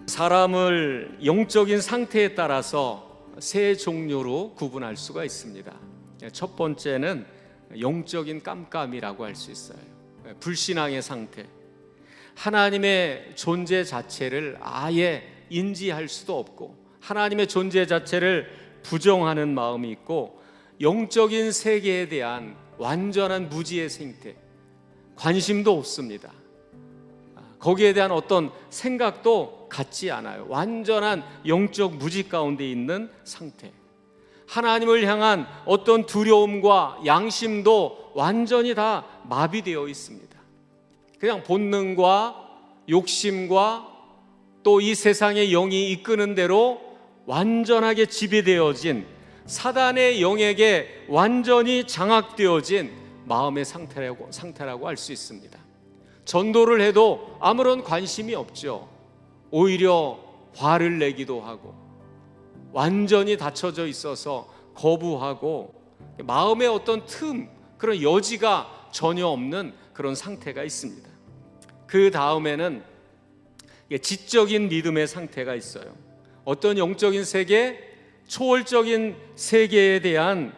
사람을 영적인 상태에 따라서 세 종류로 구분할 수가 있습니다. 첫 번째는 영적인 깜깜이라고 할 수 있어요. 불신앙의 상태, 하나님의 존재 자체를 아예 인지할 수도 없고 하나님의 존재 자체를 부정하는 마음이 있고, 영적인 세계에 대한 완전한 무지의 상태, 관심도 없습니다. 거기에 대한 어떤 생각도 갖지 않아요. 완전한 영적 무지 가운데 있는 상태. 하나님을 향한 어떤 두려움과 양심도 완전히 다 마비되어 있습니다. 그냥 본능과 욕심과 또 이 세상의 영이 이끄는 대로 완전하게 지배되어진 사단의 영에게 완전히 장악되어진 마음의 상태라고 할 수 있습니다. 전도를 해도 아무런 관심이 없죠. 오히려 화를 내기도 하고 완전히 닫혀져 있어서 거부하고 마음의 어떤 틈, 그런 여지가 전혀 없는 그런 상태가 있습니다. 그 다음에는 지적인 믿음의 상태가 있어요. 어떤 영적인 세계, 초월적인 세계에 대한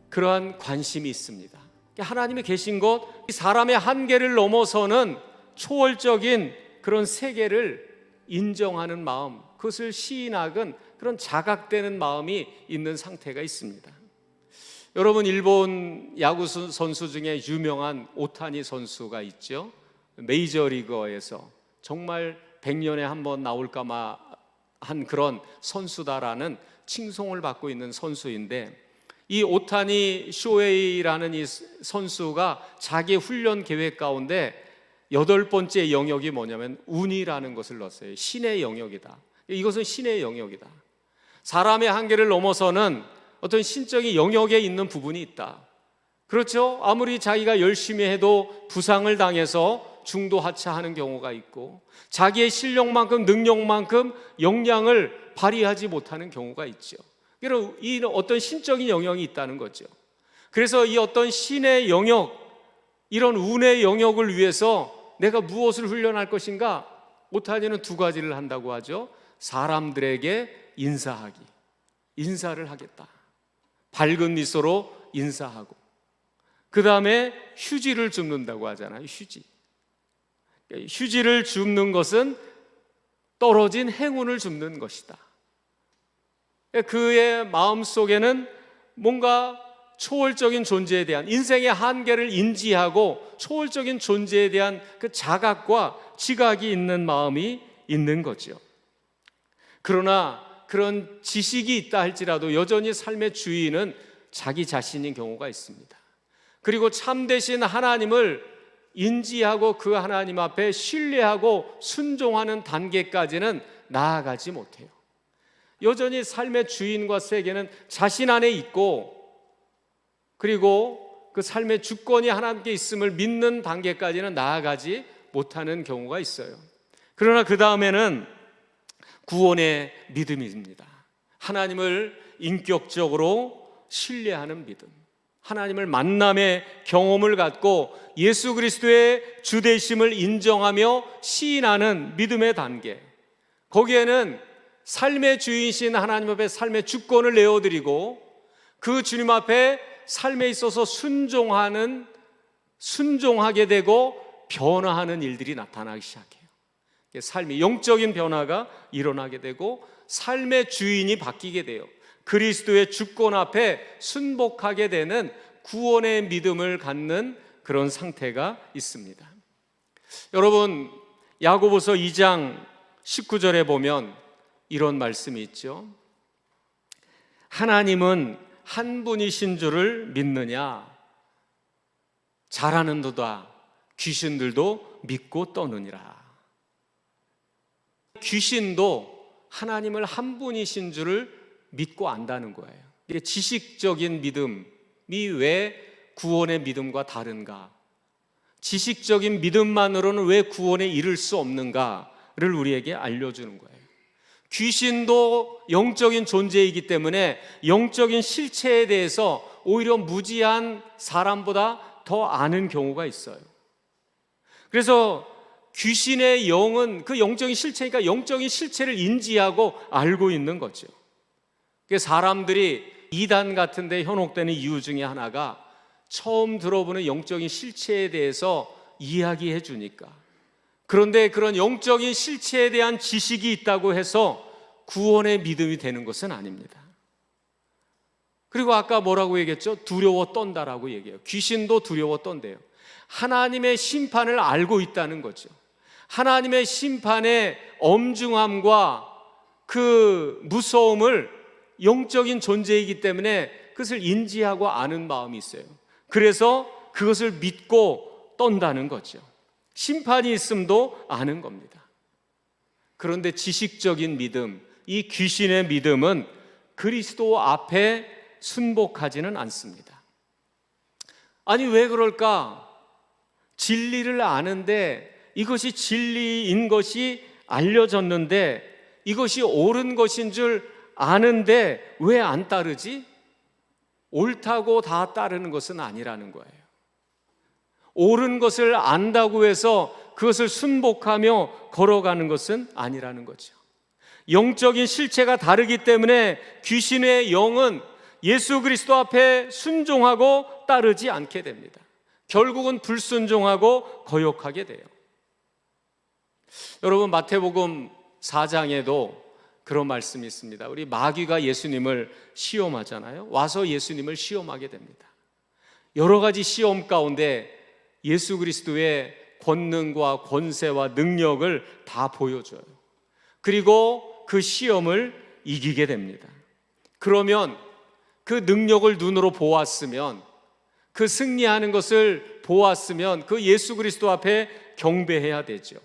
그러한 관심이 있습니다. 하나님이 계신 것, 사람의 한계를 넘어서는 초월적인 그런 세계를 인정하는 마음, 그것을 시인하건 그런 자각되는 마음이 있는 상태가 있습니다. 여러분, 일본 야구 선수 중에 유명한 오타니 선수가 있죠. 메이저리거에서 정말 100년에 한 번 나올까마 한 그런 선수다라는 칭송을 받고 있는 선수인데, 이 오타니 쇼헤이라는 이 선수가 자기 훈련 계획 가운데 8번째 영역이 뭐냐면 운이라는 것을 넣었어요. 신의 영역이다. 이것은 신의 영역이다. 사람의 한계를 넘어서는 어떤 신적인 영역에 있는 부분이 있다. 그렇죠? 아무리 자기가 열심히 해도 부상을 당해서 중도 하차하는 경우가 있고, 자기의 실력만큼 능력만큼 역량을 발휘하지 못하는 경우가 있죠. 이 어떤 신적인 영역이 있다는 거죠. 그래서 이 어떤 신의 영역, 이런 운의 영역을 위해서 내가 무엇을 훈련할 것인가? 오타니는 두 가지를 한다고 하죠. 사람들에게 인사하기, 인사를 하겠다. 밝은 미소로 인사하고, 그 다음에 휴지를 줍는다고 하잖아요. 휴지를 줍는 것은 떨어진 행운을 줍는 것이다. 그의 마음속에는 뭔가 초월적인 존재에 대한, 인생의 한계를 인지하고 초월적인 존재에 대한 그 자각과 지각이 있는 마음이 있는 거죠. 그러나 그런 지식이 있다 할지라도 여전히 삶의 주인은 자기 자신인 경우가 있습니다. 그리고 참되신 하나님을 인지하고 그 하나님 앞에 신뢰하고 순종하는 단계까지는 나아가지 못해요. 여전히 삶의 주인과 세계는 자신 안에 있고, 그리고 그 삶의 주권이 하나님께 있음을 믿는 단계까지는 나아가지 못하는 경우가 있어요. 그러나 그 다음에는 구원의 믿음입니다. 하나님을 인격적으로 신뢰하는 믿음, 하나님을 만남의 경험을 갖고 예수 그리스도의 주되심을 인정하며 시인하는 믿음의 단계, 거기에는 삶의 주인이신 하나님 앞에 삶의 주권을 내어드리고 그 주님 앞에 삶에 있어서 순종하게 되고 변화하는 일들이 나타나기 시작해요. 삶이 영적인 변화가 일어나게 되고 삶의 주인이 바뀌게 돼요. 그리스도의 주권 앞에 순복하게 되는 구원의 믿음을 갖는 그런 상태가 있습니다. 여러분, 야고보서 2장 19절에 보면 이런 말씀이 있죠. 하나님은 한 분이신 줄을 믿느냐? 잘하는도다. 귀신들도 믿고 떠느니라. 귀신도 하나님을 한 분이신 줄을 믿고 안다는 거예요. 이게 지식적인 믿음이 왜 구원의 믿음과 다른가? 지식적인 믿음만으로는 왜 구원에 이를 수 없는가를 우리에게 알려주는 거예요. 귀신도 영적인 존재이기 때문에 영적인 실체에 대해서 오히려 무지한 사람보다 더 아는 경우가 있어요. 그래서 귀신의 영은 그 영적인 실체니까 영적인 실체를 인지하고 알고 있는 거죠. 사람들이 이단 같은 데 현혹되는 이유 중에 하나가 처음 들어보는 영적인 실체에 대해서 이야기해 주니까. 그런데 그런 영적인 실체에 대한 지식이 있다고 해서 구원의 믿음이 되는 것은 아닙니다. 그리고 아까 뭐라고 얘기했죠? 두려워 떤다라고 얘기해요. 귀신도 두려워 떤대요. 하나님의 심판을 알고 있다는 거죠. 하나님의 심판의 엄중함과 그 무서움을 영적인 존재이기 때문에 그것을 인지하고 아는 마음이 있어요. 그래서 그것을 믿고 떤다는 거죠. 심판이 있음도 아는 겁니다. 그런데 지식적인 믿음, 이 귀신의 믿음은 그리스도 앞에 순복하지는 않습니다. 아니, 왜 그럴까? 진리를 아는데, 이것이 진리인 것이 알려졌는데, 이것이 옳은 것인 줄 아는데 왜 안 따르지? 옳다고 다 따르는 것은 아니라는 거예요. 옳은 것을 안다고 해서 그것을 순복하며 걸어가는 것은 아니라는 거죠. 영적인 실체가 다르기 때문에 귀신의 영은 예수 그리스도 앞에 순종하고 따르지 않게 됩니다. 결국은 불순종하고 거역하게 돼요. 여러분, 마태복음 4장에도 그런 말씀이 있습니다. 우리 마귀가 예수님을 시험하잖아요. 와서 예수님을 시험하게 됩니다. 여러 가지 시험 가운데 예수 그리스도의 권능과 권세와 능력을 다 보여줘요. 그리고 그 시험을 이기게 됩니다. 그러면 그 능력을 눈으로 보았으면, 그 승리하는 것을 보았으면 그 예수 그리스도 앞에 경배해야 되죠.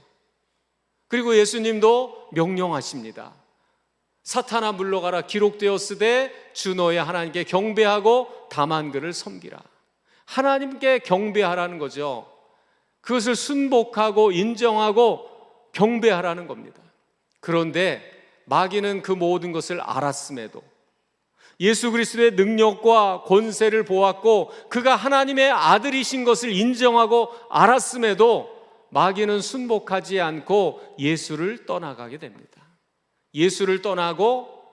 그리고 예수님도 명령하십니다. 사탄아 물러가라, 기록되었으되 주 너의 하나님께 경배하고 다만 그를 섬기라. 하나님께 경배하라는 거죠. 그것을 순복하고 인정하고 경배하라는 겁니다. 그런데 마귀는 그 모든 것을 알았음에도, 예수 그리스도의 능력과 권세를 보았고 그가 하나님의 아들이신 것을 인정하고 알았음에도 마귀는 순복하지 않고 예수를 떠나가게 됩니다. 예수를 떠나고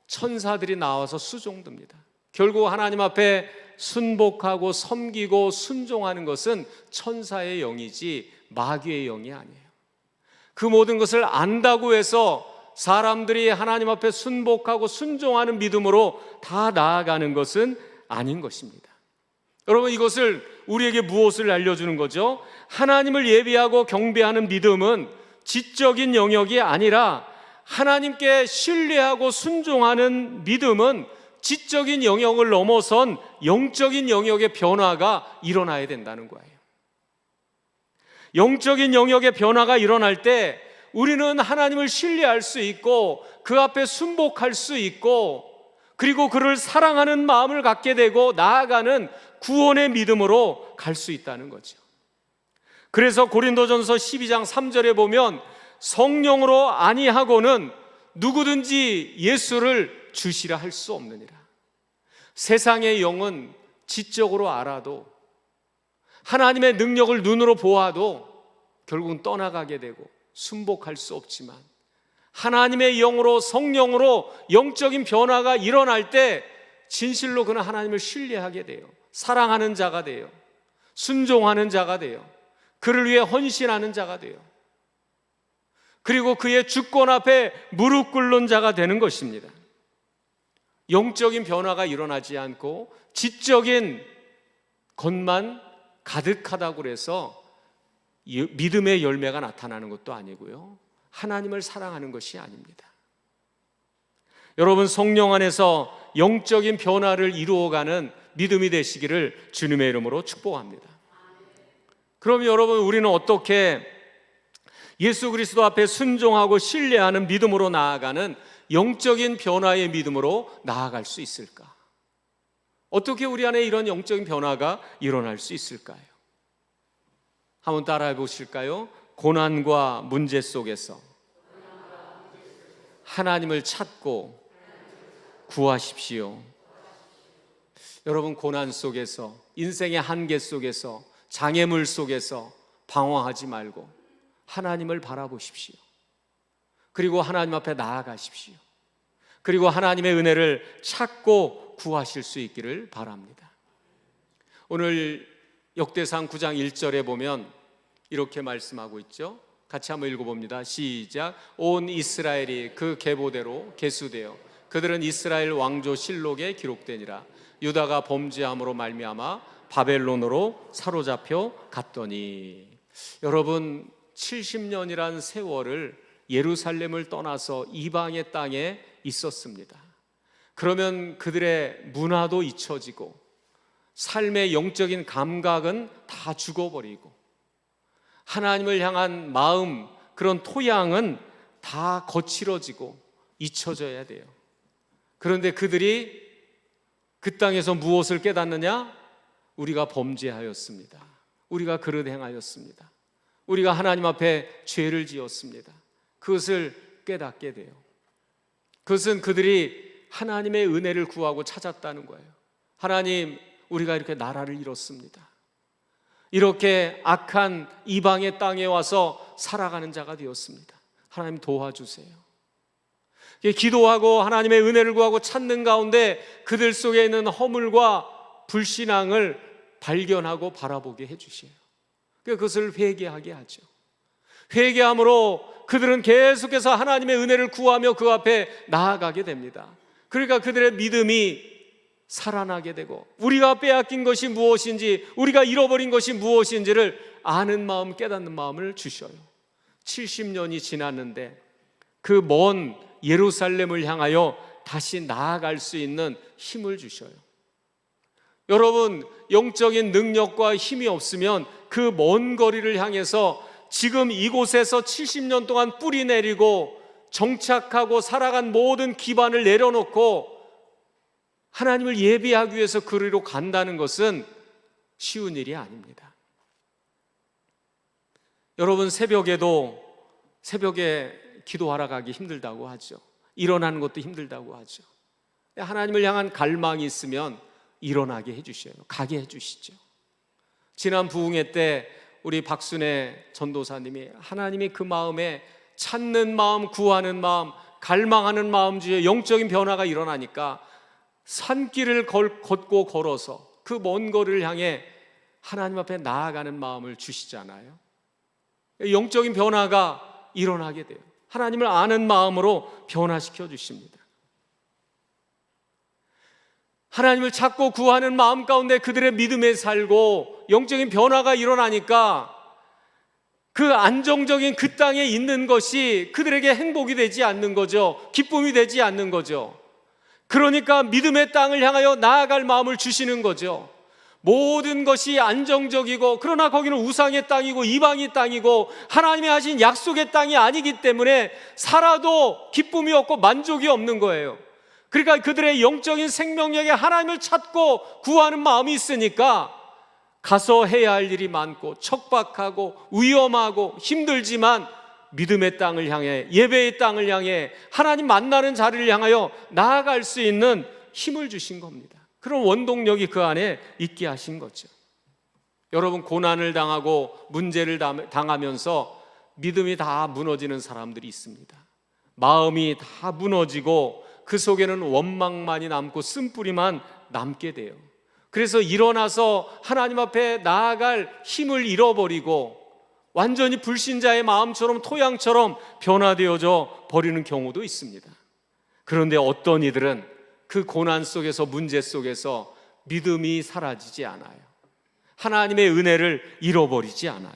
천사들이 나와서 수종듭니다. 결국 하나님 앞에 순복하고 섬기고 순종하는 것은 천사의 영이지 마귀의 영이 아니에요. 그 모든 것을 안다고 해서 사람들이 하나님 앞에 순복하고 순종하는 믿음으로 다 나아가는 것은 아닌 것입니다. 여러분, 이것을 우리에게 무엇을 알려주는 거죠? 하나님을 예비하고 경배하는 믿음은 지적인 영역이 아니라 하나님께 신뢰하고 순종하는 믿음은 지적인 영역을 넘어선 영적인 영역의 변화가 일어나야 된다는 거예요. 영적인 영역의 변화가 일어날 때 우리는 하나님을 신뢰할 수 있고 그 앞에 순복할 수 있고, 그리고 그를 사랑하는 마음을 갖게 되고 나아가는 구원의 믿음으로 갈 수 있다는 거죠. 그래서 고린도전서 12장 3절에 보면 성령으로 아니하고는 누구든지 예수를 주시라 할 수 없느니라. 세상의 영은 지적으로 알아도, 하나님의 능력을 눈으로 보아도 결국은 떠나가게 되고 순복할 수 없지만, 하나님의 영으로, 성령으로 영적인 변화가 일어날 때 진실로 그는 하나님을 신뢰하게 돼요. 사랑하는 자가 돼요. 순종하는 자가 돼요. 그를 위해 헌신하는 자가 돼요. 그리고 그의 주권 앞에 무릎 꿇는 자가 되는 것입니다. 영적인 변화가 일어나지 않고 지적인 것만 가득하다고 해서 믿음의 열매가 나타나는 것도 아니고요, 하나님을 사랑하는 것이 아닙니다. 여러분, 성령 안에서 영적인 변화를 이루어가는 믿음이 되시기를 주님의 이름으로 축복합니다. 그럼 여러분, 우리는 어떻게 예수 그리스도 앞에 순종하고 신뢰하는 믿음으로 나아가는 영적인 변화의 믿음으로 나아갈 수 있을까? 어떻게 우리 안에 이런 영적인 변화가 일어날 수 있을까요? 한번 따라해 보실까요? 고난과 문제 속에서 하나님을 찾고 구하십시오. 여러분, 고난 속에서, 인생의 한계 속에서, 장애물 속에서 방황하지 말고 하나님을 바라보십시오. 그리고 하나님 앞에 나아가십시오. 그리고 하나님의 은혜를 찾고 구하실 수 있기를 바랍니다. 오늘 역대상 9장 1절에 보면 이렇게 말씀하고 있죠. 같이 한번 읽어봅니다. 시작. 온 이스라엘이 그 계보대로 계수되어 그들은 이스라엘 왕조 실록에 기록되니라. 유다가 범죄함으로 말미암아 바벨론으로 사로잡혀 갔더니. 여러분, 70년이란 세월을 예루살렘을 떠나서 이방의 땅에 있었습니다. 그러면 그들의 문화도 잊혀지고 삶의 영적인 감각은 다 죽어버리고 하나님을 향한 마음, 그런 토양은 다 거칠어지고 잊혀져야 돼요. 그런데 그들이 그 땅에서 무엇을 깨닫느냐? 우리가 범죄하였습니다. 우리가 그릇 행하였습니다. 우리가 하나님 앞에 죄를 지었습니다. 그것을 깨닫게 돼요. 그것은 그들이 하나님의 은혜를 구하고 찾았다는 거예요. 하나님, 우리가 이렇게 나라를 잃었습니다. 이렇게 악한 이방의 땅에 와서 살아가는 자가 되었습니다. 하나님 도와주세요. 기도하고 하나님의 은혜를 구하고 찾는 가운데 그들 속에 있는 허물과 불신앙을 발견하고 바라보게 해주세요. 그것을 회개하게 하죠. 회개함으로 그들은 계속해서 하나님의 은혜를 구하며 그 앞에 나아가게 됩니다. 그러니까 그들의 믿음이 살아나게 되고 우리가 빼앗긴 것이 무엇인지, 우리가 잃어버린 것이 무엇인지를 아는 마음, 깨닫는 마음을 주셔요. 70년이 지났는데 그 먼 예루살렘을 향하여 다시 나아갈 수 있는 힘을 주셔요. 여러분, 영적인 능력과 힘이 없으면 그 먼 거리를 향해서 지금 이곳에서 70년 동안 뿌리 내리고 정착하고 살아간 모든 기반을 내려놓고 하나님을 예배하기 위해서 그리로 간다는 것은 쉬운 일이 아닙니다. 여러분, 새벽에 기도하러 가기 힘들다고 하죠. 일어나는 것도 힘들다고 하죠. 하나님을 향한 갈망이 있으면 일어나게 해주셔요. 가게 해주시죠. 지난 부흥회 때 우리 박순애 전도사님이 하나님이 그 마음에 찾는 마음, 구하는 마음, 갈망하는 마음 중에 영적인 변화가 일어나니까 산길을 걷고 걸어서 그 먼 거리를 향해 하나님 앞에 나아가는 마음을 주시잖아요. 영적인 변화가 일어나게 돼요. 하나님을 아는 마음으로 변화시켜 주십니다. 하나님을 찾고 구하는 마음 가운데 그들의 믿음에 살고 영적인 변화가 일어나니까 그 안정적인 그 땅에 있는 것이 그들에게 행복이 되지 않는 거죠. 기쁨이 되지 않는 거죠. 그러니까 믿음의 땅을 향하여 나아갈 마음을 주시는 거죠. 모든 것이 안정적이고, 그러나 거기는 우상의 땅이고 이방의 땅이고 하나님이 하신 약속의 땅이 아니기 때문에 살아도 기쁨이 없고 만족이 없는 거예요. 그러니까 그들의 영적인 생명력에 하나님을 찾고 구하는 마음이 있으니까 가서 해야 할 일이 많고 척박하고 위험하고 힘들지만 믿음의 땅을 향해, 예배의 땅을 향해, 하나님 만나는 자리를 향하여 나아갈 수 있는 힘을 주신 겁니다. 그런 원동력이 그 안에 있게 하신 거죠. 여러분, 고난을 당하고 문제를 당하면서 믿음이 다 무너지는 사람들이 있습니다. 마음이 다 무너지고 그 속에는 원망만이 남고 쓴뿌리만 남게 돼요. 그래서 일어나서 하나님 앞에 나아갈 힘을 잃어버리고 완전히 불신자의 마음처럼 토양처럼 변화되어져 버리는 경우도 있습니다. 그런데 어떤 이들은 그 고난 속에서, 문제 속에서 믿음이 사라지지 않아요. 하나님의 은혜를 잃어버리지 않아요.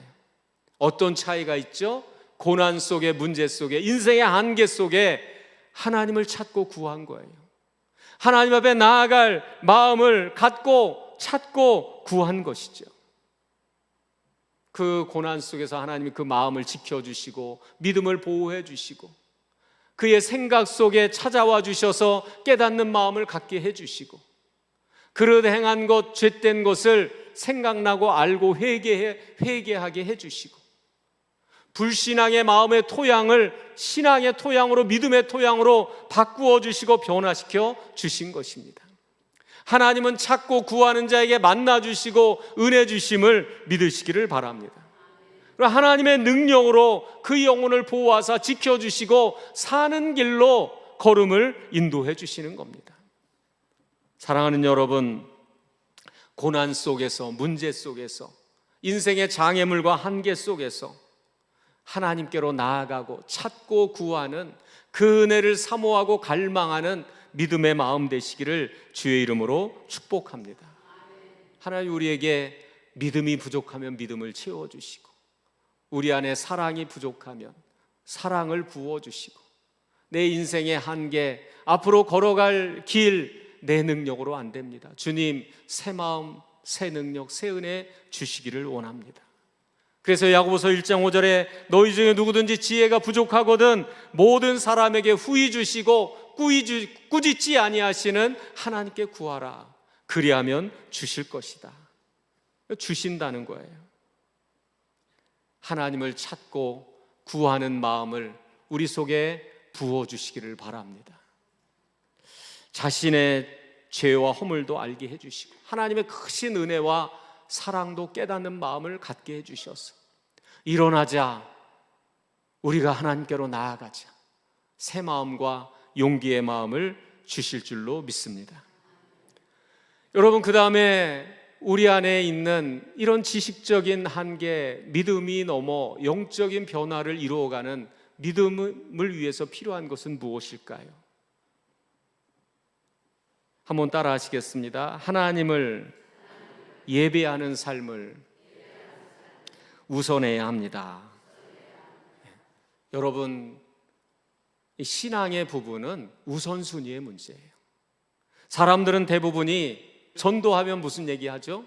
어떤 차이가 있죠? 고난 속에, 문제 속에, 인생의 한계 속에 하나님을 찾고 구한 거예요. 하나님 앞에 나아갈 마음을 갖고 찾고 구한 것이죠. 그 고난 속에서 하나님이 그 마음을 지켜주시고 믿음을 보호해 주시고 그의 생각 속에 찾아와 주셔서 깨닫는 마음을 갖게 해주시고 그릇 행한 것, 죄된 것을 생각나고 알고 회개하게 해주시고 불신앙의 마음의 토양을 신앙의 토양으로, 믿음의 토양으로 바꾸어 주시고 변화시켜 주신 것입니다. 하나님은 찾고 구하는 자에게 만나 주시고 은혜 주심을 믿으시기를 바랍니다. 그리고 하나님의 능력으로 그 영혼을 보호하사 지켜주시고 사는 길로 걸음을 인도해 주시는 겁니다. 사랑하는 여러분, 고난 속에서, 문제 속에서, 인생의 장애물과 한계 속에서 하나님께로 나아가고 찾고 구하는 그 은혜를 사모하고 갈망하는 믿음의 마음 되시기를 주의 이름으로 축복합니다. 하나님, 우리에게 믿음이 부족하면 믿음을 채워주시고, 우리 안에 사랑이 부족하면 사랑을 부어주시고, 내 인생의 한계, 앞으로 걸어갈 길 내 능력으로 안 됩니다. 주님, 새 마음, 새 능력, 새 은혜 주시기를 원합니다. 그래서 야고보서 1장 5절에 너희 중에 누구든지 지혜가 부족하거든 모든 사람에게 후히 주시고 꾸짖지 아니하시는 하나님께 구하라. 그리하면 주실 것이다. 주신다는 거예요. 하나님을 찾고 구하는 마음을 우리 속에 부어주시기를 바랍니다. 자신의 죄와 허물도 알게 해주시고 하나님의 크신 은혜와 사랑도 깨닫는 마음을 갖게 해주셔서 일어나자, 우리가 하나님께로 나아가자, 새 마음과 용기의 마음을 주실 줄로 믿습니다. 여러분, 그 다음에 우리 안에 있는 이런 지식적인 한계, 믿음이 넘어 영적인 변화를 이루어가는 믿음을 위해서 필요한 것은 무엇일까요? 한번 따라 하시겠습니다. 하나님을 예배하는 삶을 우선해야 합니다. 여러분, 신앙의 부분은 우선순위의 문제예요. 사람들은 대부분이 전도하면 무슨 얘기하죠?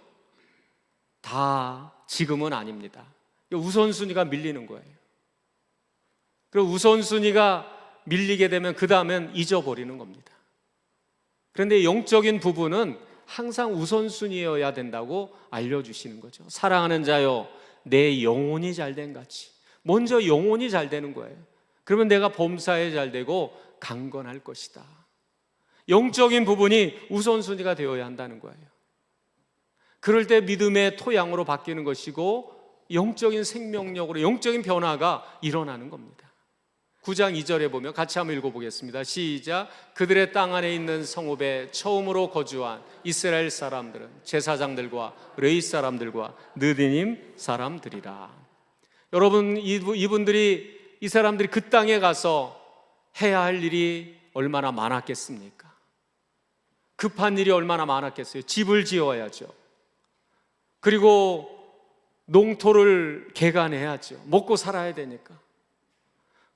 다 지금은 아닙니다. 우선순위가 밀리는 거예요. 그리고 우선순위가 밀리게 되면 그 다음엔 잊어버리는 겁니다. 그런데 영적인 부분은 항상 우선순위여야 된다고 알려주시는 거죠. 사랑하는 자여, 내 영혼이 잘된 같이 먼저 영혼이 잘 되는 거예요. 그러면 내가 범사에 잘 되고 강건할 것이다. 영적인 부분이 우선순위가 되어야 한다는 거예요. 그럴 때 믿음의 토양으로 바뀌는 것이고 영적인 생명력으로 영적인 변화가 일어나는 겁니다. 9장 2절에 보면 같이 한번 읽어보겠습니다. 시작. 그들의 땅 안에 있는 성읍에 처음으로 거주한 이스라엘 사람들은 제사장들과 레위 사람들과 느디님 사람들이라. 여러분, 이분들이, 이 사람들이 그 땅에 가서 해야 할 일이 얼마나 많았겠습니까? 급한 일이 얼마나 많았겠어요. 집을 지어야죠. 그리고 농토를 개간해야죠. 먹고 살아야 되니까.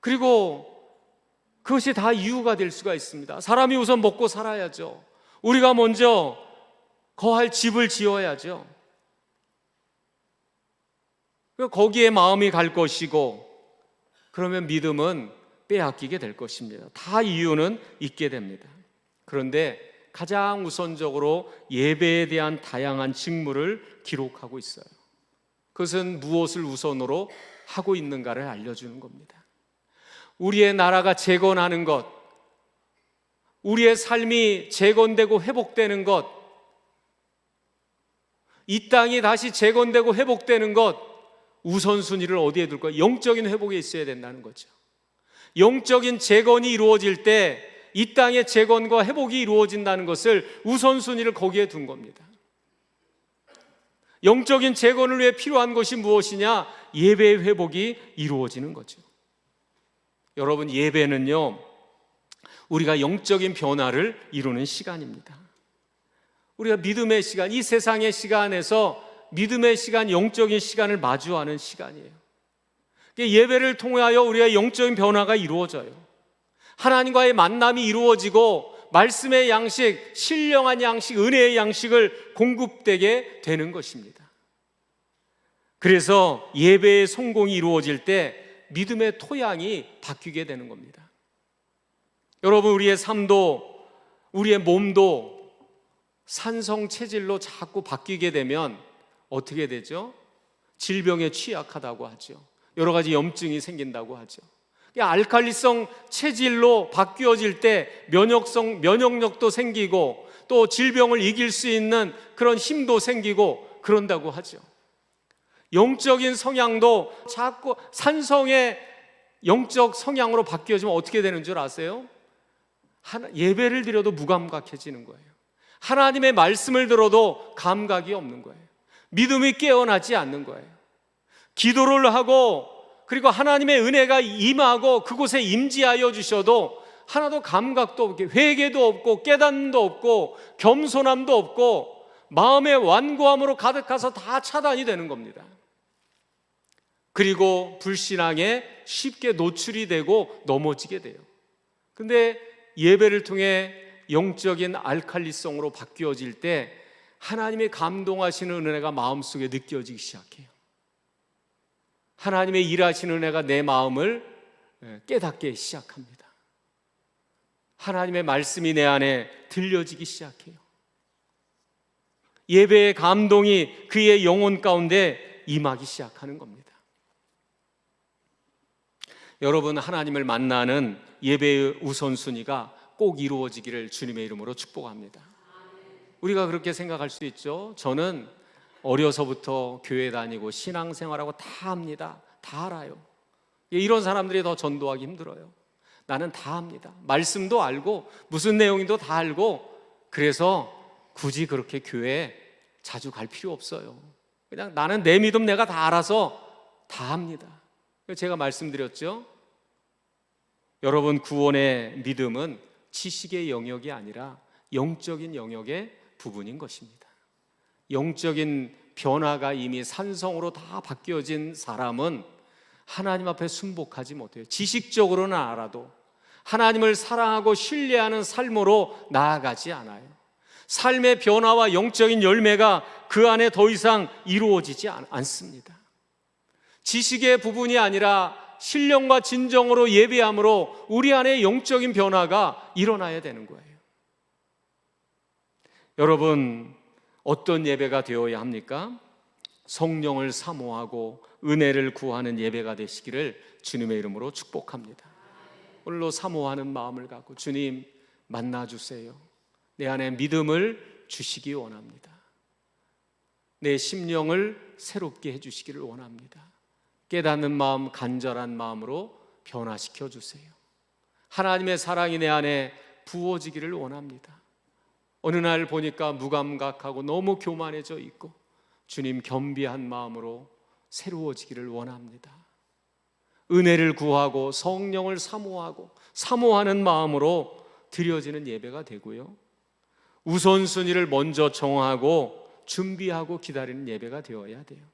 그리고 그것이 다 이유가 될 수가 있습니다. 사람이 우선 먹고 살아야죠. 우리가 먼저 거할 집을 지어야죠. 거기에 마음이 갈 것이고, 그러면 믿음은 빼앗기게 될 것입니다. 다 이유는 있게 됩니다. 그런데 가장 우선적으로 예배에 대한 다양한 직무를 기록하고 있어요. 그것은 무엇을 우선으로 하고 있는가를 알려주는 겁니다. 우리의 나라가 재건하는 것, 우리의 삶이 재건되고 회복되는 것, 이 땅이 다시 재건되고 회복되는 것, 우선순위를 어디에 둘 거예요? 영적인 회복에 있어야 된다는 거죠. 영적인 재건이 이루어질 때 이 땅의 재건과 회복이 이루어진다는 것을 우선순위를 거기에 둔 겁니다. 영적인 재건을 위해 필요한 것이 무엇이냐? 예배의 회복이 이루어지는 거죠. 여러분, 예배는요, 우리가 영적인 변화를 이루는 시간입니다. 우리가 믿음의 시간, 이 세상의 시간에서 믿음의 시간, 영적인 시간을 마주하는 시간이에요. 예배를 통하여 우리의 영적인 변화가 이루어져요. 하나님과의 만남이 이루어지고 말씀의 양식, 신령한 양식, 은혜의 양식을 공급되게 되는 것입니다. 그래서 예배의 성공이 이루어질 때 믿음의 토양이 바뀌게 되는 겁니다. 여러분, 우리의 삶도 우리의 몸도 산성 체질로 자꾸 바뀌게 되면 어떻게 되죠? 질병에 취약하다고 하죠. 여러 가지 염증이 생긴다고 하죠. 알칼리성 체질로 바뀌어질 때 면역력도 생기고 또 질병을 이길 수 있는 그런 힘도 생기고 그런다고 하죠. 영적인 성향도 자꾸 산성의 영적 성향으로 바뀌어지면 어떻게 되는 줄 아세요? 예배를 드려도 무감각해지는 거예요. 하나님의 말씀을 들어도 감각이 없는 거예요. 믿음이 깨어나지 않는 거예요. 기도를 하고 그리고 하나님의 은혜가 임하고 그곳에 임재하여 주셔도 하나도 감각도 없고 회개도 없고 깨닫음도 없고 겸손함도 없고 마음의 완고함으로 가득해서 다 차단이 되는 겁니다. 그리고 불신앙에 쉽게 노출이 되고 넘어지게 돼요. 근데 예배를 통해 영적인 알칼리성으로 바뀌어질 때 하나님의 감동하시는 은혜가 마음속에 느껴지기 시작해요. 하나님의 일하시는 은혜가 내 마음을 깨닫게 시작합니다. 하나님의 말씀이 내 안에 들려지기 시작해요. 예배의 감동이 그의 영혼 가운데 임하기 시작하는 겁니다. 여러분, 하나님을 만나는 예배의 우선순위가 꼭 이루어지기를 주님의 이름으로 축복합니다. 우리가 그렇게 생각할 수 있죠. 저는 어려서부터 교회 다니고 신앙생활하고 다 합니다. 다 알아요. 이런 사람들이 더 전도하기 힘들어요. 나는 다 합니다. 말씀도 알고 무슨 내용인도 다 알고 그래서 굳이 그렇게 교회에 자주 갈 필요 없어요. 그냥 나는 내 믿음 내가 다 알아서 다 합니다. 제가 말씀드렸죠. 여러분, 구원의 믿음은 지식의 영역이 아니라 영적인 영역의 부분인 것입니다. 영적인 변화가 이미 산성으로 다 바뀌어진 사람은 하나님 앞에 순복하지 못해요. 지식적으로는 알아도 하나님을 사랑하고 신뢰하는 삶으로 나아가지 않아요. 삶의 변화와 영적인 열매가 그 안에 더 이상 이루어지지 않습니다. 지식의 부분이 아니라 신령과 진정으로 예배함으로 우리 안에 영적인 변화가 일어나야 되는 거예요. 여러분, 어떤 예배가 되어야 합니까? 성령을 사모하고 은혜를 구하는 예배가 되시기를 주님의 이름으로 축복합니다. 오늘로 사모하는 마음을 갖고 주님 만나주세요. 내 안에 믿음을 주시기 원합니다. 내 심령을 새롭게 해주시기를 원합니다. 깨닫는 마음, 간절한 마음으로 변화시켜 주세요. 하나님의 사랑이 내 안에 부어지기를 원합니다. 어느 날 보니까 무감각하고 너무 교만해져 있고 주님 겸비한 마음으로 새로워지기를 원합니다. 은혜를 구하고 성령을 사모하고 사모하는 마음으로 드려지는 예배가 되고요, 우선순위를 먼저 정하고 준비하고 기다리는 예배가 되어야 돼요.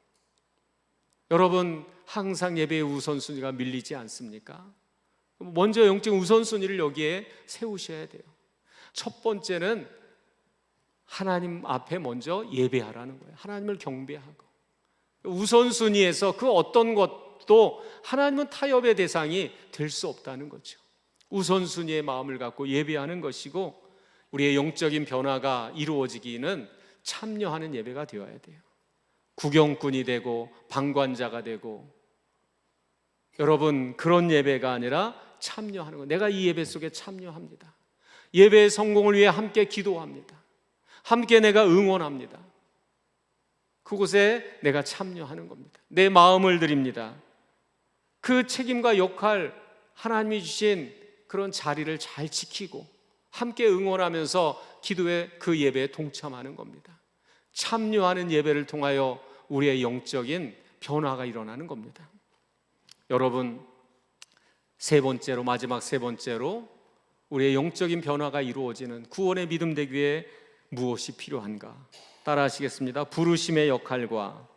여러분, 항상 예배의 우선순위가 밀리지 않습니까? 먼저 영적 우선순위를 여기에 세우셔야 돼요. 첫 번째는 하나님 앞에 먼저 예배하라는 거예요. 하나님을 경배하고 우선순위에서 그 어떤 것도 하나님은 타협의 대상이 될 수 없다는 거죠. 우선순위의 마음을 갖고 예배하는 것이고 우리의 영적인 변화가 이루어지기는 참여하는 예배가 되어야 돼요. 구경꾼이 되고 방관자가 되고, 여러분, 그런 예배가 아니라 참여하는 거. 내가 이 예배 속에 참여합니다. 예배의 성공을 위해 함께 기도합니다. 함께 내가 응원합니다. 그곳에 내가 참여하는 겁니다. 내 마음을 드립니다. 그 책임과 역할, 하나님이 주신 그런 자리를 잘 지키고 함께 응원하면서 기도의 그 예배에 동참하는 겁니다. 참여하는 예배를 통하여 우리의 영적인 변화가 일어나는 겁니다. 여러분, 세 번째로, 마지막 세 번째로 우리의 영적인 변화가 이루어지는 구원의 믿음 되기 위해 무엇이 필요한가? 따라 하시겠습니다. 부르심의 역할과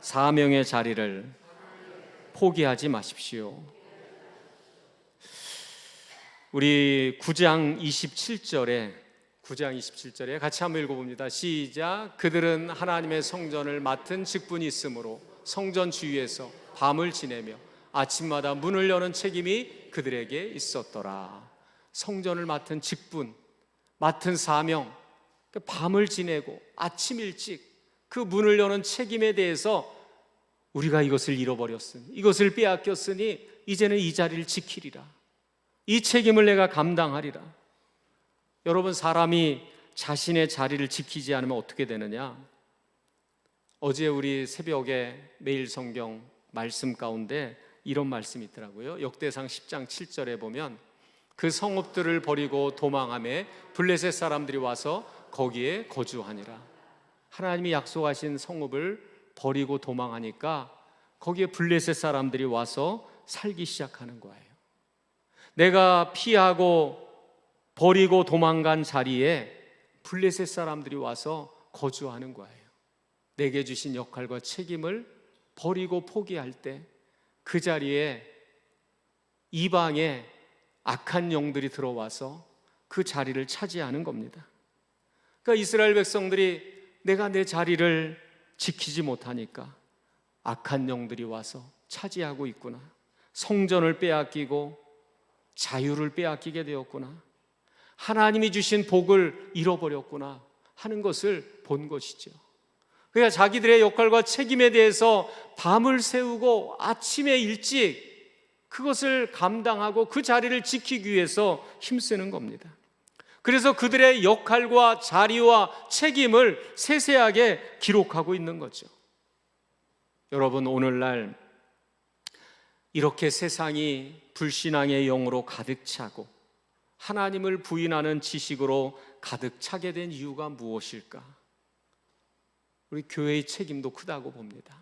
사명의 자리를 포기하지 마십시오. 우리 9장 27절에 같이 한번 읽어봅니다. 시작. 그들은 하나님의 성전을 맡은 직분이 있으므로 성전 주위에서 밤을 지내며 아침마다 문을 여는 책임이 그들에게 있었더라. 성전을 맡은 직분, 맡은 사명, 밤을 지내고 아침 일찍 그 문을 여는 책임에 대해서 우리가 이것을 잃어버렸으니, 이것을 빼앗겼으니 이제는 이 자리를 지키리라. 이 책임을 내가 감당하리라. 여러분, 사람이 자신의 자리를 지키지 않으면 어떻게 되느냐? 어제 우리 새벽에 매일 성경 말씀 가운데 이런 말씀이 있더라고요. 역대상 10장 7절에 보면 그 성읍들을 버리고 도망하며 블레셋 사람들이 와서 거기에 거주하니라. 하나님이 약속하신 성읍을 버리고 도망하니까 거기에 블레셋 사람들이 와서 살기 시작하는 거예요. 내가 피하고 버리고 도망간 자리에 블레셋 사람들이 와서 거주하는 거예요. 내게 주신 역할과 책임을 버리고 포기할 때 그 자리에 이방의 악한 영들이 들어와서 그 자리를 차지하는 겁니다. 그러니까 이스라엘 백성들이 내가 내 자리를 지키지 못하니까 악한 영들이 와서 차지하고 있구나, 성전을 빼앗기고 자유를 빼앗기게 되었구나, 하나님이 주신 복을 잃어버렸구나 하는 것을 본 것이죠. 그러니까 자기들의 역할과 책임에 대해서 밤을 새우고 아침에 일찍 그것을 감당하고 그 자리를 지키기 위해서 힘쓰는 겁니다. 그래서 그들의 역할과 자리와 책임을 세세하게 기록하고 있는 거죠. 여러분, 오늘날 이렇게 세상이 불신앙의 영으로 가득 차고 하나님을 부인하는 지식으로 가득 차게 된 이유가 무엇일까? 우리 교회의 책임도 크다고 봅니다.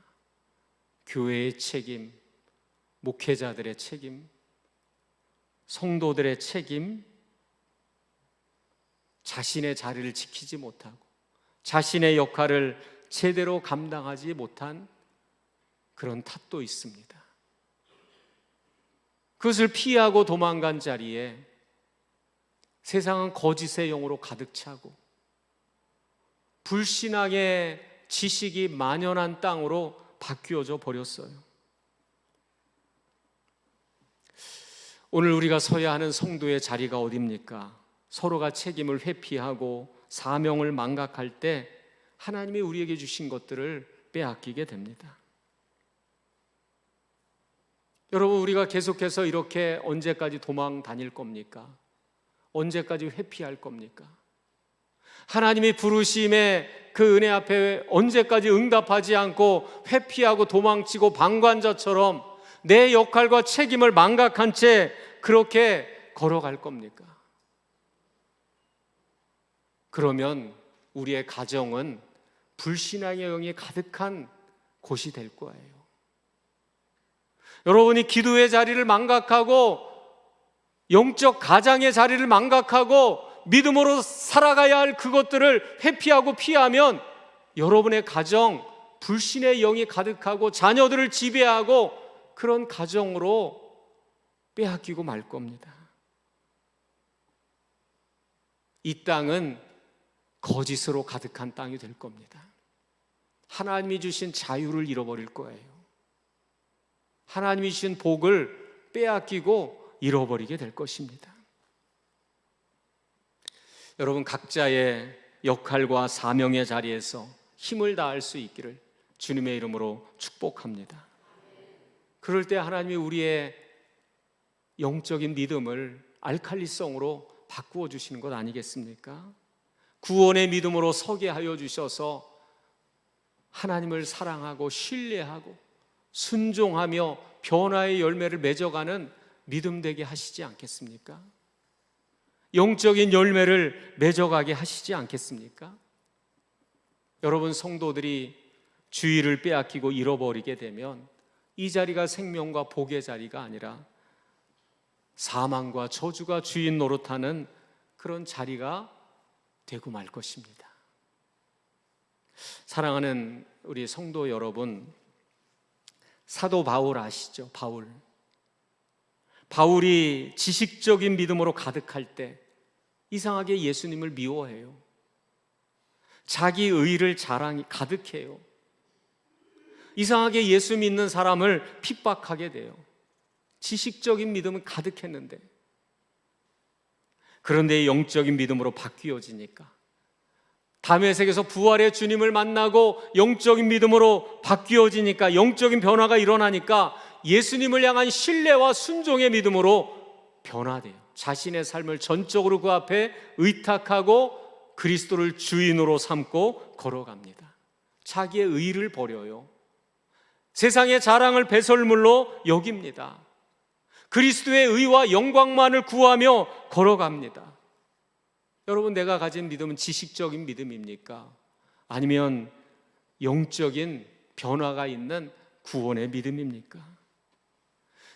교회의 책임, 목회자들의 책임, 성도들의 책임, 자신의 자리를 지키지 못하고 자신의 역할을 제대로 감당하지 못한 그런 탓도 있습니다. 그것을 피하고 도망간 자리에 세상은 거짓의 영으로 가득 차고 불신앙의 지식이 만연한 땅으로 바뀌어져 버렸어요. 오늘 우리가 서야 하는 성도의 자리가 어디입니까? 서로가 책임을 회피하고 사명을 망각할 때 하나님이 우리에게 주신 것들을 빼앗기게 됩니다. 여러분, 우리가 계속해서 이렇게 언제까지 도망 다닐 겁니까? 언제까지 회피할 겁니까? 하나님이 부르심에 그 은혜 앞에 언제까지 응답하지 않고 회피하고 도망치고 방관자처럼 내 역할과 책임을 망각한 채 그렇게 걸어갈 겁니까? 그러면 우리의 가정은 불신앙의 영이 가득한 곳이 될 거예요. 여러분이 기도의 자리를 망각하고 영적 가장의 자리를 망각하고 믿음으로 살아가야 할 그것들을 회피하고 피하면 여러분의 가정 불신의 영이 가득하고 자녀들을 지배하고 그런 가정으로 빼앗기고 말 겁니다. 이 땅은 거짓으로 가득한 땅이 될 겁니다. 하나님이 주신 자유를 잃어버릴 거예요. 하나님이 주신 복을 빼앗기고 잃어버리게 될 것입니다. 여러분, 각자의 역할과 사명의 자리에서 힘을 다할 수 있기를 주님의 이름으로 축복합니다. 그럴 때 하나님이 우리의 영적인 믿음을 알칼리성으로 바꾸어 주시는 것 아니겠습니까? 구원의 믿음으로 서게 하여 주셔서 하나님을 사랑하고 신뢰하고 순종하며 변화의 열매를 맺어가는 믿음 되게 하시지 않겠습니까? 영적인 열매를 맺어가게 하시지 않겠습니까? 여러분, 성도들이 주의를 빼앗기고 잃어버리게 되면 이 자리가 생명과 복의 자리가 아니라 사망과 저주가 주인 노릇하는 그런 자리가 되고 말 것입니다. 사랑하는 우리 성도 여러분, 사도 바울 아시죠? 바울이 지식적인 믿음으로 가득할 때 이상하게 예수님을 미워해요. 자기 의를 자랑이 가득해요. 이상하게 예수 믿는 사람을 핍박하게 돼요. 지식적인 믿음은 가득했는데, 그런데 영적인 믿음으로 바뀌어지니까 다메섹에서 부활의 주님을 만나고 영적인 믿음으로 바뀌어지니까, 영적인 변화가 일어나니까 예수님을 향한 신뢰와 순종의 믿음으로 변화돼요. 자신의 삶을 전적으로 그 앞에 의탁하고 그리스도를 주인으로 삼고 걸어갑니다. 자기의 의를 버려요. 세상의 자랑을 배설물로 여깁니다. 그리스도의 의와 영광만을 구하며 걸어갑니다. 여러분, 내가 가진 믿음은 지식적인 믿음입니까? 아니면 영적인 변화가 있는 구원의 믿음입니까?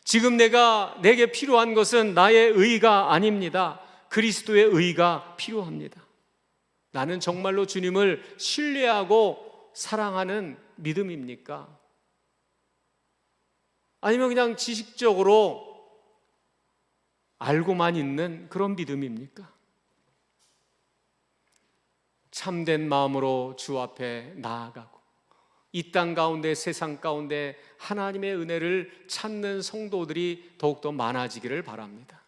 지금 내게 필요한 것은 나의 의가 아닙니다. 그리스도의 의가 필요합니다. 나는 정말로 주님을 신뢰하고 사랑하는 믿음입니까? 아니면 그냥 지식적으로 알고만 있는 그런 믿음입니까? 참된 마음으로 주 앞에 나아가고 이 땅 가운데, 세상 가운데 하나님의 은혜를 찾는 성도들이 더욱더 많아지기를 바랍니다.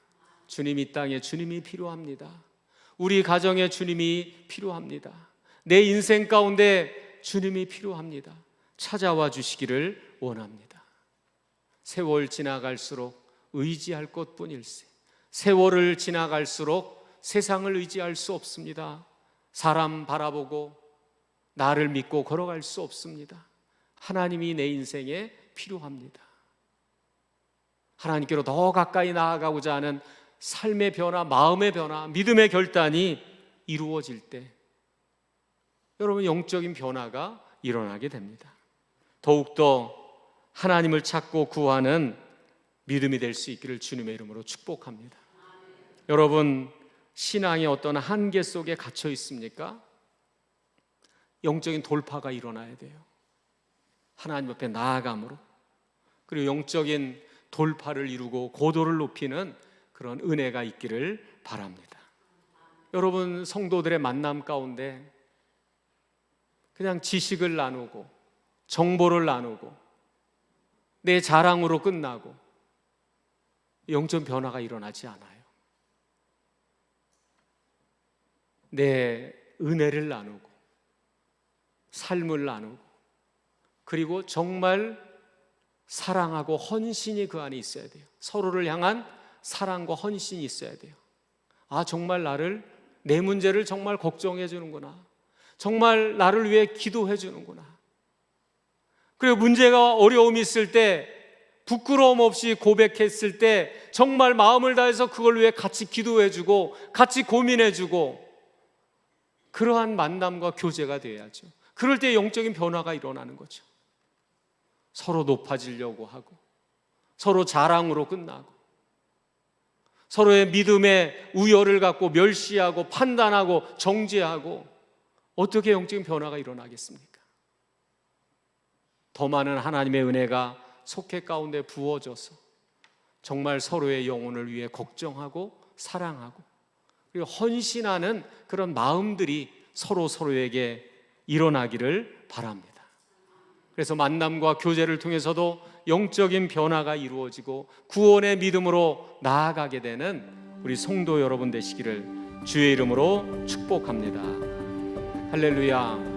주님, 이 땅에 주님이 필요합니다. 우리 가정에 주님이 필요합니다. 내 인생 가운데 주님이 필요합니다. 찾아와 주시기를 원합니다. 세월 지나갈수록 의지할 것뿐일세. 세월을 지나갈수록 세상을 의지할 수 없습니다. 사람 바라보고 나를 믿고 걸어갈 수 없습니다. 하나님이 내 인생에 필요합니다. 하나님께로 더 가까이 나아가고자 하는 삶의 변화, 마음의 변화, 믿음의 결단이 이루어질 때 여러분, 영적인 변화가 일어나게 됩니다. 더욱더 하나님을 찾고 구하는 믿음이 될 수 있기를 주님의 이름으로 축복합니다. 여러분, 신앙의 어떤 한계 속에 갇혀 있습니까? 영적인 돌파가 일어나야 돼요. 하나님 앞에 나아감으로, 그리고 영적인 돌파를 이루고 고도를 높이는 그런 은혜가 있기를 바랍니다. 여러분, 성도들의 만남 가운데 그냥 지식을 나누고 정보를 나누고 내 자랑으로 끝나고 영적 변화가 일어나지 않아요. 내 은혜를 나누고 삶을 나누고, 그리고 정말 사랑하고 헌신이 그 안에 있어야 돼요. 서로를 향한 사랑과 헌신이 있어야 돼요. 아, 정말 내 문제를 정말 걱정해 주는구나. 정말 나를 위해 기도해 주는구나. 그리고 문제가 어려움이 있을 때 부끄러움 없이 고백했을 때 정말 마음을 다해서 그걸 위해 같이 기도해 주고 같이 고민해 주고, 그러한 만남과 교제가 되어야죠. 그럴 때 영적인 변화가 일어나는 거죠. 서로 높아지려고 하고 서로 자랑으로 끝나고 서로의 믿음의 우열을 갖고 멸시하고 판단하고 정죄하고 어떻게 영적인 변화가 일어나겠습니까? 더 많은 하나님의 은혜가 속회 가운데 부어져서 정말 서로의 영혼을 위해 걱정하고 사랑하고 그리고 헌신하는 그런 마음들이 서로에게 일어나기를 바랍니다. 그래서 만남과 교제를 통해서도 영적인 변화가 이루어지고 구원의 믿음으로 나아가게 되는 우리 성도 여러분 되시기를 주의 이름으로 축복합니다. 할렐루야.